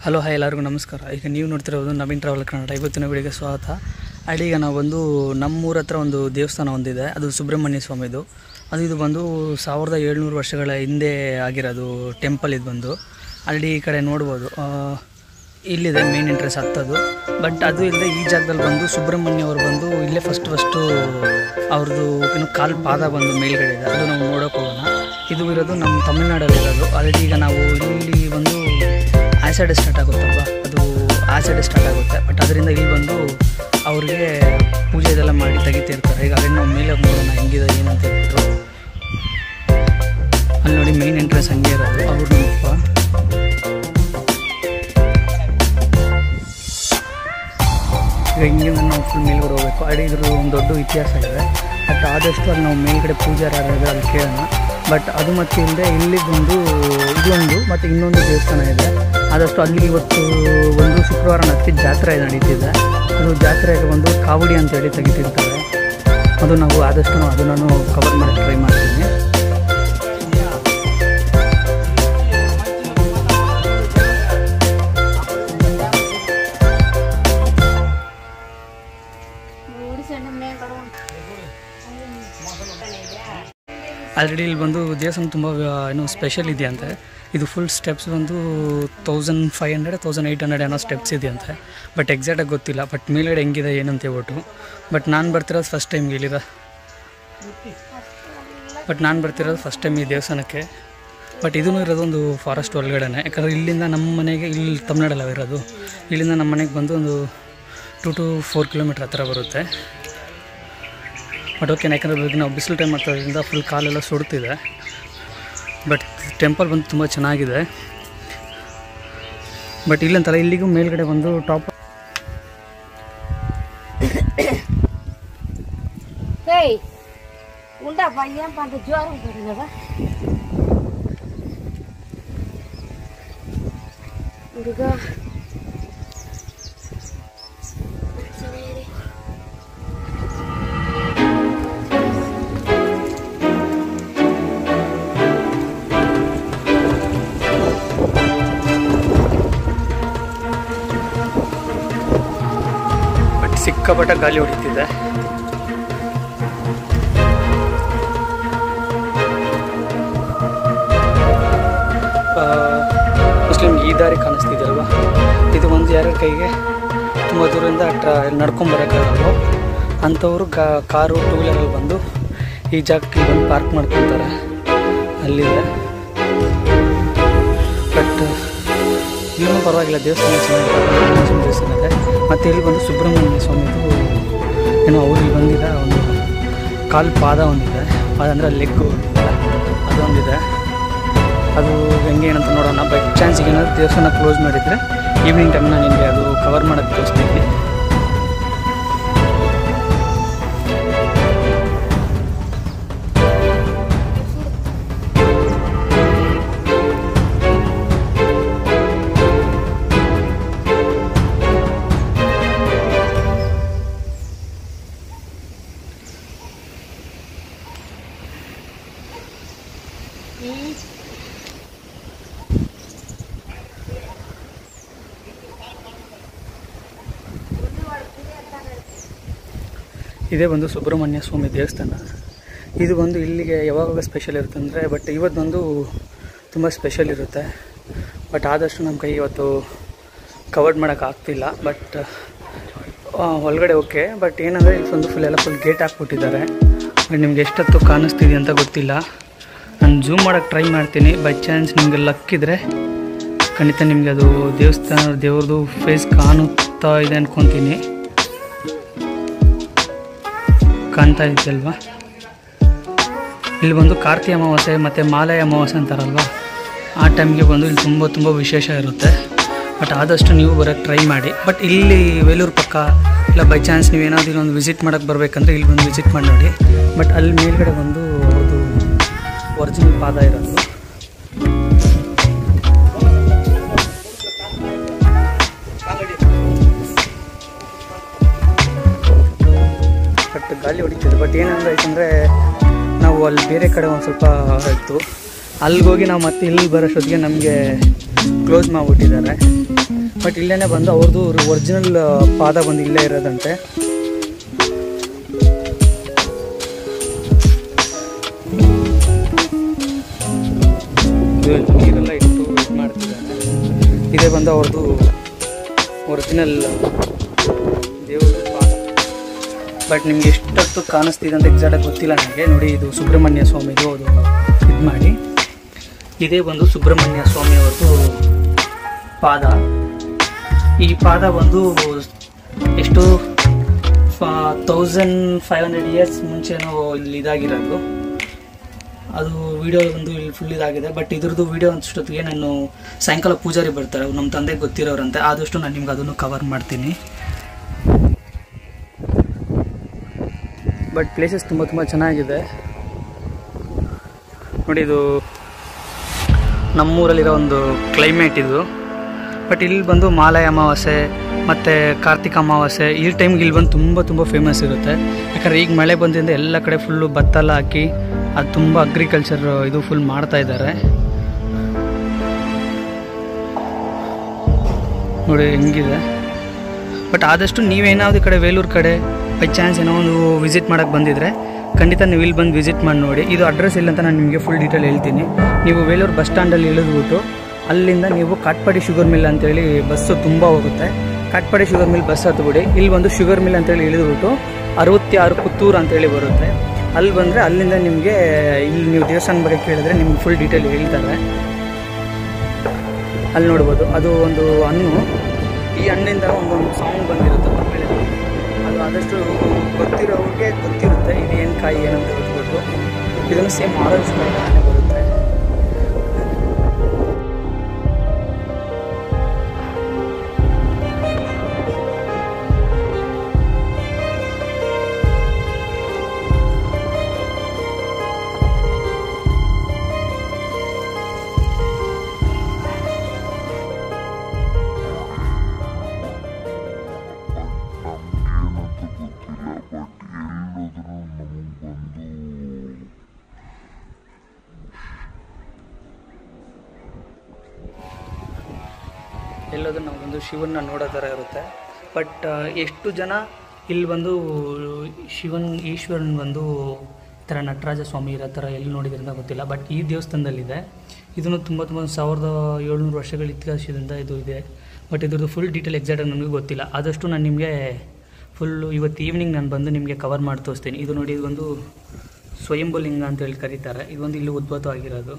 Hello hi ಎಲ್ಲರಿಗೂ ನಮಸ್ಕಾರ. ಈಗ ನೀವು ನೋಡ್ತಿರೋದು ನವೀನ್ ಟ್ರಾವೆಲ್ ಕನ್ನಡ. ಇವತ್ತಿನ ವಿಡಿಯೋಗೆ ಸ್ವಾಗತ. ಈಗ ನಾವು ಬಂದು ನಮ್ಮೂರ ಹತ್ರ ಒಂದು ದೇವಸ್ಥಾನ ಒಂದಿದೆ, ಅದು ಸುಬ್ರಹ್ಮಣ್ಯ ಸ್ವಾಮಿದು. ಇದು ಬಂದು 1700 ವರ್ಷಗಳ ಹಿಂದೆ ಆಗಿರೋದು ಟೆಂಪಲ್. ಇದು ಬಂದು ಅಲ್ಲಿ ಈ ಕಡೆ ನೋಡ್ಬೋದು, ಇಲ್ಲಿದೆ ಮೇನ್ ಎಂಟ್ರೆನ್ಸ್ ಹತ್ತದು. ಬಟ್ ಅದು ಇಲ್ಲದೆ ಈ ಜಾಗದಲ್ಲಿ ಬಂದು ಸುಬ್ರಹ್ಮಣ್ಯ ಅವರು ಬಂದು ಇಲ್ಲೇ ಫಸ್ಟು ಅವ್ರದ್ದು ಇನ್ನು ಕಾಲು ಪಾದ ಬಂದು ಮೇಲ್ಗಡೆ ಇದೆ, ಅದು ನಾವು ನೋಡೋಕೆ ಹೋಗೋಣ. ಇದು ಇರೋದು ನಮ್ಮ ತಮಿಳ್ನಾಡಲ್ಲಿರೋದು. ಆಲ್ರೆಡಿ ಈಗ ನಾವು ಇಲ್ಲಿ ಬಂದು ಆ ಸೈಡ್ ಸ್ಟಾರ್ಟ್ ಆಗುತ್ತಲ್ವ, ಅದು ಆ ಸೈಡ್ ಸ್ಟಾರ್ಟ್ ಆಗುತ್ತೆ. ಬಟ್ ಅದರಿಂದ ಇಲ್ಲಿ ಬಂದು ಅವ್ರಿಗೆ ಪೂಜೆ ಇದೆಲ್ಲ ಮಾಡಿ ತೆಗಿತಿರ್ತಾರೆ. ಈಗ ಅದನ್ನು ನಾವು ಮೇಲೆ ನೋಡೋಣ ಹೆಂಗಿದೆ ಏನಂತ ಹೇಳ್ಬಿಟ್ಟು. ಅಲ್ಲಿ ನೋಡಿ ಮೇನ್ ಎಂಟ್ರೆನ್ಸ್ ಹಂಗೆ ಇರೋದು. ಅವ್ರು ನಮ್ಮಪ್ಪ ಈಗ ಹಿಂಗಿಂದ ನಾವು ಫುಲ್ ಮೇಲ್ಗಡೆ ಹೋಗಬೇಕು. ಅಲ್ಲಿ ಇದ್ರ ಒಂದು ದೊಡ್ಡ ಇತಿಹಾಸ ಇದೆ. ಬಟ್ ಆದಷ್ಟು ಅಲ್ಲಿ ನಾವು ಮೇಲ್ಗಡೆ ಪೂಜಾರ ಯಾರಿದೆ ಅಲ್ಲಿ ಕೇಳೋಣ. ಬಟ್ ಅದು ಮತ್ತೆ ಇಲ್ಲದೆ ಇಲ್ಲಿ ಬಂದು ಇದೊಂದು ಮತ್ತು ಇನ್ನೊಂದು ದೇವಸ್ಥಾನ ಇದೆ. ಆದಷ್ಟು ಅಲ್ಲಿ ಇವತ್ತು ಒಂದು ಶುಕ್ರವಾರ ನತ್ತಿದ ಜಾತ್ರೆ ನಡೀತಿದೆ. ಅದು ಜಾತ್ರೆಗೆ ಬಂದು ಕಾವಡಿ ಅಂತೇಳಿ ತೆಗಿತಿರ್ತಾರೆ. ಅದು ನಾವು ಆದಷ್ಟು ಅದನ್ನು ಕವರ್ ಮಾಡೋಕ್ಕೆ ಟ್ರೈ ಮಾಡ್ತೀನಿ. ಆಲ್ರೆಡಿ ಇಲ್ಲಿ ಬಂದು ದೇವಸ್ಥಾನ ತುಂಬ ಏನೋ ಸ್ಪೆಷಲ್ ಇದೆಯಂತೆ. ಇದು ಫುಲ್ ಸ್ಟೆಪ್ಸ್ ಬಂದು 1500 1800 ಏನೋ ಸ್ಟೆಪ್ಸ್ ಇದೆಯಂತೆ. ಬಟ್ ಎಕ್ಸಾಕ್ಟಾಗಿ ಗೊತ್ತಿಲ್ಲ. ಬಟ್ ಮೇಲ್ಗಡೆ ಹೆಂಗಿದೆ ಏನಂತ ಹೇಳ್ಬಿಟ್ಟು. ಬಟ್ ನಾನು ಬರ್ತಿರೋದು ಫಸ್ಟ್ ಟೈಮ್ ಫಸ್ಟ್ ಟೈಮ್ ಈ ದೇವಸ್ಥಾನಕ್ಕೆ. ಬಟ್ ಇದೂ ಇರೋದು ಒಂದು ಫಾರೆಸ್ಟ್ ಒಳಗಡೆ. ಯಾಕಂದರೆ ಇಲ್ಲಿಂದ ನಮ್ಮ ಮನೆಗೆ ಇಲ್ಲಿ ತಮಿಳ್ನಾಡಲ್ಲ ಇರೋದು. ಇಲ್ಲಿಂದ ನಮ್ಮ ಮನೆಗೆ ಬಂದು ಒಂದು 2 to 4 ಕಿಲೋಮೀಟ್ರ್ ಹತ್ತಿರ ಬರುತ್ತೆ. ಬಟ್ ಓಕೆ, ಯಾಕಂದರೆ ನಾವು ಬಿಸಿಲು ಟೈಮ್ ಮಾಡ್ತಾದ್ರಿಂದ ಫುಲ್ ಕಾಲೆಲ್ಲ ಸುಡ್ತಿದೆ. ಬಟ್ ಟೆಂಪಲ್ ಬಂದು ತುಂಬ ಚೆನ್ನಾಗಿದೆ. ಬಟ್ ಇಲ್ಲಂತಲ್ಲ, ಇಲ್ಲಿಗೂ ಮೇಲ್ಗಡೆ ಬಂದು ಟಾಪ್ ಸಿಕ್ಕಾಪಟ್ಟ ಗಾಳಿ ಹೊಡಿತಿದೆ. ಮುಸ್ಲಿಮ್ಗೆ ಈ ದಾರಿ ಕಾಣಿಸ್ತಿದೆಯಲ್ವ, ಇದು ಒಂದು ಯಾರ ಕೈಗೆ ತುಂಬ ದೂರದಿಂದ ನಡ್ಕೊಂಬರೋಕ್ಕಾಗಲ್ವೋ ಅಂಥವರು ಕಾರು 2 ವೀಲರಲ್ಲಿ ಬಂದು ಈ ಜಾಗಕ್ಕೆ ಬಂದು ಪಾರ್ಕ್ ಮಾಡ್ಕೊತಾರೆ. ಅಲ್ಲಿದೆ. ಬಟ್ ಇನ್ನೂ ಪರವಾಗಿಲ್ಲ, ದೇವಸ್ಥಾನ ಚೆನ್ನಾಗಿದೆ. ದೇವಸ್ಥಾನ ಇದೆ. ಮತ್ತು ಇಲ್ಲಿ ಬಂದು ಸುಬ್ರಹ್ಮಣ್ಯ ಸ್ವಾಮಿದು ಏನೋ ಅವ್ರಿಗೆ ಬಂದಿದ್ದ ಒಂದು ಕಾಲು ಪಾದ ಒಂದಿದೆ. ಅದಂದರೆ ಲೆಗ್ಗು ಅದೊಂದಿದೆ. ಅದು ಹೆಂಗೆ ಏನಂತ ನೋಡೋಣ. ಬೈ ಚಾನ್ಸಿಗೆ ಏನಾದರೂ ದೇವಸ್ಥಾನ ಕ್ಲೋಸ್ ಮಾಡಿದರೆ ಈವ್ನಿಂಗ್ ಟೈಮ್ ನಾನು ನಿಮಗೆ ಅದು ಕವರ್ ಮಾಡೋಕ್ಕೆ ತೋರಿಸ್ತೀನಿ. ಇದೇ ಬಂದು ಸುಬ್ರಹ್ಮಣ್ಯ ಸ್ವಾಮಿ ದೇವಸ್ಥಾನ. ಇದು ಬಂದು ಇಲ್ಲಿಗೆ ಯಾವಾಗ ಸ್ಪೆಷಲ್ ಇರುತ್ತೆ ಅಂದರೆ, ಬಟ್ ಇವತ್ತು ಬಂದು ತುಂಬ ಸ್ಪೆಷಲ್ ಇರುತ್ತೆ. ಬಟ್ ಆದಷ್ಟು ನಮ್ಮ ಕೈ ಇವತ್ತು ಕವರ್ಡ್ ಮಾಡೋಕ್ಕಾಗ್ತಿಲ್ಲ. ಬಟ್ ಒಳಗಡೆ ಓಕೆ. ಬಟ್ ಏನಂದರೆ ಇಲ್ಲಿ ಒಂದು ಫುಲ್ ಗೇಟ್ ಹಾಕ್ಬಿಟ್ಟಿದ್ದಾರೆ. ಬಟ್ ನಿಮ್ಗೆ ಎಷ್ಟೊತ್ತು ಕಾಣಿಸ್ತಿದೆ ಅಂತ ಗೊತ್ತಿಲ್ಲ. ನಾನು ಝೂಮ್ ಮಾಡೋಕ್ಕೆ ಟ್ರೈ ಮಾಡ್ತೀನಿ. ಬೈ ಚಾನ್ಸ್ ನಿಮಗೆ ಲಕ್ಕಿದ್ರೆ ಖಂಡಿತ ನಿಮಗೆ ಅದು ದೇವ್ರದ್ದು ಫೇಸ್ ಕಾಣುತ್ತಾ ಇದೆ ಅಂದ್ಕೊತೀನಿ. ಕಾಣ್ತಾ ಇದೆಯಲ್ವ. ಇಲ್ಲಿ ಬಂದು ಕಾರ್ತಿಕ ಅಮಾವಾಸ್ಯೆ ಮತ್ತು ಮಾಲಯ ಅಮಾವಾಸ್ಯೆ ಅಂತಾರಲ್ವ, ಆ ಟೈಮ್ಗೆ ಬಂದು ಇಲ್ಲಿ ತುಂಬ ವಿಶೇಷ ಇರುತ್ತೆ. ಬಟ್ ಆದಷ್ಟು ನೀವು ಬರೋಕ್ಕೆ ಟ್ರೈ ಮಾಡಿ. ಬಟ್ ಇಲ್ಲಿ ವೇಲೂರು ಪಕ್ಕ ಇಲ್ಲ ಬೈ ಚಾನ್ಸ್ ನೀವೇನಾದರೂ ಒಂದು ವಿಸಿಟ್ ಮಾಡೋಕ್ಕೆ ಬರಬೇಕಂದ್ರೆ ಇಲ್ಲಿ ಬಂದು ವಿಸಿಟ್ ಮಾಡಿ ನೋಡಿ. ಬಟ್ ಅಲ್ಲಿ ಮೇಲ್ಗಡೆ ಬಂದು ಅದು ಒರಿಜಿನಲ್ ಪಾದ ಇರೋದು. ಬಟ್ ಗಾಳಿ ಹೊಡಿತಿದೆ. ಬಟ್ ಏನಂದ್ರೆ ಆಯ್ತಂದರೆ ನಾವು ಅಲ್ಲಿ ಬೇರೆ ಕಡೆ ಒಂದು ಸ್ವಲ್ಪ ಇತ್ತು, ಅಲ್ಲಿಗೋಗಿ ನಾವು ಮತ್ತೆ ಇಲ್ಲಿ ಬರೋಷ್ಟೊತ್ತಿಗೆ ನಮಗೆ ಕ್ಲೋಸ್ ಮಾಡಿಬಿಟ್ಟಿದ್ದಾರೆ. ಬಟ್ ಇಲ್ಲೇ ಬಂದು ಅವ್ರದ್ದು ಒರಿಜಿನಲ್ ಪಾದ ಬಂದು ಇಲ್ಲೇ ಇರೋದಂತೆ. ನೀರೆಲ್ಲ ಇಟ್ಟು ಇದು ಮಾಡ್ತಿದ್ದಾರೆ. ಇದೇ ಬಂದು ಅವ್ರದ್ದು ಒರಿಜಿನಲ್ ದೇವ್ರ ಪಾದ. ಬಟ್ ನಿಮ್ಗೆ ಎಷ್ಟೊತ್ತು ಕಾಣಿಸ್ತಿದೆ ಅಂತ ಎಕ್ಸಾಕ್ಟಾಗಿ ಗೊತ್ತಿಲ್ಲ ನನಗೆ. ನೋಡಿ, ಇದು ಸುಬ್ರಹ್ಮಣ್ಯ ಸ್ವಾಮಿದು ಅದು ಇದು ಮಾಡಿ. ಇದೇ ಬಂದು ಸುಬ್ರಹ್ಮಣ್ಯ ಸ್ವಾಮಿಯವ್ರದ್ದು ಪಾದ. ಈ ಪಾದ ಬಂದು ಎಷ್ಟು 1500 ಇಯರ್ಸ್ ಮುಂಚೆನೋ ಇಲ್ಲಿ ಇದಾಗಿರೋದು. ಅದು ವಿಡಿಯೋ ಒಂದು ಇಲ್ಲಿ ಫುಲ್ ಇದಾಗಿದೆ. ಬಟ್ ಇದ್ರದ್ದು ವಿಡಿಯೋ ಅಷ್ಟೊತ್ತಿಗೆ ನಾನು ಸಾಯಂಕಾಲ ಪೂಜಾರಿ ಬರ್ತಾರೆ, ಅವ್ರು ನಮ್ಮ ತಂದೆಗೆ ಗೊತ್ತಿರೋರಂತೆ. ಆದಷ್ಟು ನಾನು ನಿಮ್ಗೆ ಅದನ್ನು ಕವರ್ ಮಾಡ್ತೀನಿ. ಬಟ್ ಪ್ಲೇಸಸ್ ತುಂಬ ಚೆನ್ನಾಗಿದೆ ನೋಡಿ. ಇದು ನಮ್ಮೂರಲ್ಲಿರೋ ಒಂದು ಕ್ಲೈಮೇಟ್ ಇದು. ಬಟ್ ಇಲ್ಲಿ ಬಂದು ಮಾಲಾಯ ಅಮಾವಾಸ್ಯೆ ಮತ್ತು ಕಾರ್ತಿಕ ಅಮಾವಾಸ್ಯೆ ಈ ಟೈಮ್ಗೆ ಇಲ್ಲಿ ಬಂದು ತುಂಬ ಫೇಮಸ್ ಇರುತ್ತೆ. ಯಾಕಂದರೆ ಈಗ ಮಳೆ ಬಂದಿಂದ ಎಲ್ಲ ಕಡೆ ಫುಲ್ಲು ಭತ್ತ ಎಲ್ಲ ಹಾಕಿ ಅದು ತುಂಬ ಅಗ್ರಿಕಲ್ಚರ್ ಇದು ಫುಲ್ ಮಾಡ್ತಾ ಇದ್ದಾರೆ ನೋಡಿ ಹೆಂಗಿದೆ. ಬಟ್ ಆದಷ್ಟು ನೀವೇನಾದ್ರು ಕಡೆ ವೇಲೂರು ಕಡೆ ಬೈ ಚಾನ್ಸ್ ಏನೋ ಒಂದು ವಿಸಿಟ್ ಮಾಡೋಕ್ಕೆ ಬಂದಿದ್ರೆ ಖಂಡಿತ ನೀವು ಇಲ್ಲಿ ಬಂದು ವಿಸಿಟ್ ಮಾಡಿ ನೋಡಿ. ಇದು ಅಡ್ರೆಸ್ ಇಲ್ಲ ಅಂತ ನಾನು ನಿಮಗೆ ಫುಲ್ ಡೀಟೇಲ್ ಹೇಳ್ತೀನಿ. ನೀವು ವೇಲೂರು ಬಸ್ ಸ್ಟ್ಯಾಂಡಲ್ಲಿ ಇಳಿದ್ಬಿಟ್ಟು ಅಲ್ಲಿಂದ ನೀವು ಕಾಟ್ಪಾಡಿ ಶುಗರ್ ಮಿಲ್ ಅಂತೇಳಿ ಬಸ್ಸು ತುಂಬ ಹೋಗುತ್ತೆ. ಕಾಟ್ಪಾಡಿ ಶುಗರ್ ಮಿಲ್ ಬಸ್ ಹತ್ಬಿಡಿ. ಇಲ್ಲಿ ಒಂದು ಶುಗರ್ ಮಿಲ್ ಅಂತೇಳಿ ಇಳಿದ್ಬಿಟ್ಟು 66 ಪುತ್ತೂರು ಅಂತೇಳಿ ಬರುತ್ತೆ. ಅಲ್ಲಿ ಬಂದರೆ ಅಲ್ಲಿಂದ ನಿಮಗೆ ಇಲ್ಲಿ ನೀವು ದೇವಸ್ಥಾನ ಬಗ್ಗೆ ಕೇಳಿದ್ರೆ ನಿಮ್ಗೆ ಫುಲ್ ಡೀಟೇಲ್ ಹೇಳ್ತಾರೆ. ಅಲ್ಲಿ ನೋಡ್ಬೋದು, ಅದು ಒಂದು ಹಣ್ಣು. ಈ ಹಣ್ಣಿಂದ ಒಂದೊಂದು ಸಾಂಗ್ ಬಂದಿರುತ್ತೆ ಆಮೇಲೆ. ಅದು ಆದಷ್ಟು ಗೊತ್ತಿರೋರಿಗೆ ಗೊತ್ತಿರುತ್ತೆ ಇದು ಏನು ಕಾಯಿ ಏನಂತ ಗೊತ್ತಿಬಿಟ್ಟು. ಇದನ್ನು ಸೇಮ್ ಆರೆಂಜ್ ಕಾಯಿ ಬರುತ್ತೆ. ಎಲ್ಲೋದ್ರೂ ನಾವೊಂದು ಶಿವನ್ನ ನೋಡೋ ಥರ ಇರುತ್ತೆ. ಬಟ್ ಎಷ್ಟು ಜನ ಇಲ್ಲಿ ಬಂದು ಈಶ್ವರನ ಬಂದು ಈ ಥರ ನಟರಾಜ ಸ್ವಾಮಿ ಇರೋ ಥರ ಎಲ್ಲಿ ನೋಡಿದ್ರಿಂದ ಗೊತ್ತಿಲ್ಲ. ಬಟ್ ಈ ದೇವಸ್ಥಾನದಲ್ಲಿದೆ. ಇದನ್ನು ತುಂಬ 1700 ವರ್ಷಗಳ ಇತಿಹಾಸದಿಂದ ಇದು ಇದೆ. ಬಟ್ ಇದ್ರದ್ದು ಫುಲ್ ಡೀಟೇಲ್ ಎಕ್ಸಾಕ್ಟಾಗಿ ನನಗೆ ಗೊತ್ತಿಲ್ಲ. ಆದಷ್ಟು ನಾನು ನಿಮಗೆ ಫುಲ್ಲು ಇವತ್ತು ಈವ್ನಿಂಗ್ ನಾನು ಬಂದು ನಿಮಗೆ ಕವರ್ ಮಾಡಿ ತೋರಿಸ್ತೀನಿ. ಇದು ನೋಡಿ, ಇದು ಒಂದು ಸ್ವಯಂಭುಲಿಂಗ ಅಂತೇಳಿ ಕರೀತಾರೆ. ಇದೊಂದು ಇಲ್ಲಿ ಉದ್ಭವವಾಗಿರೋದು.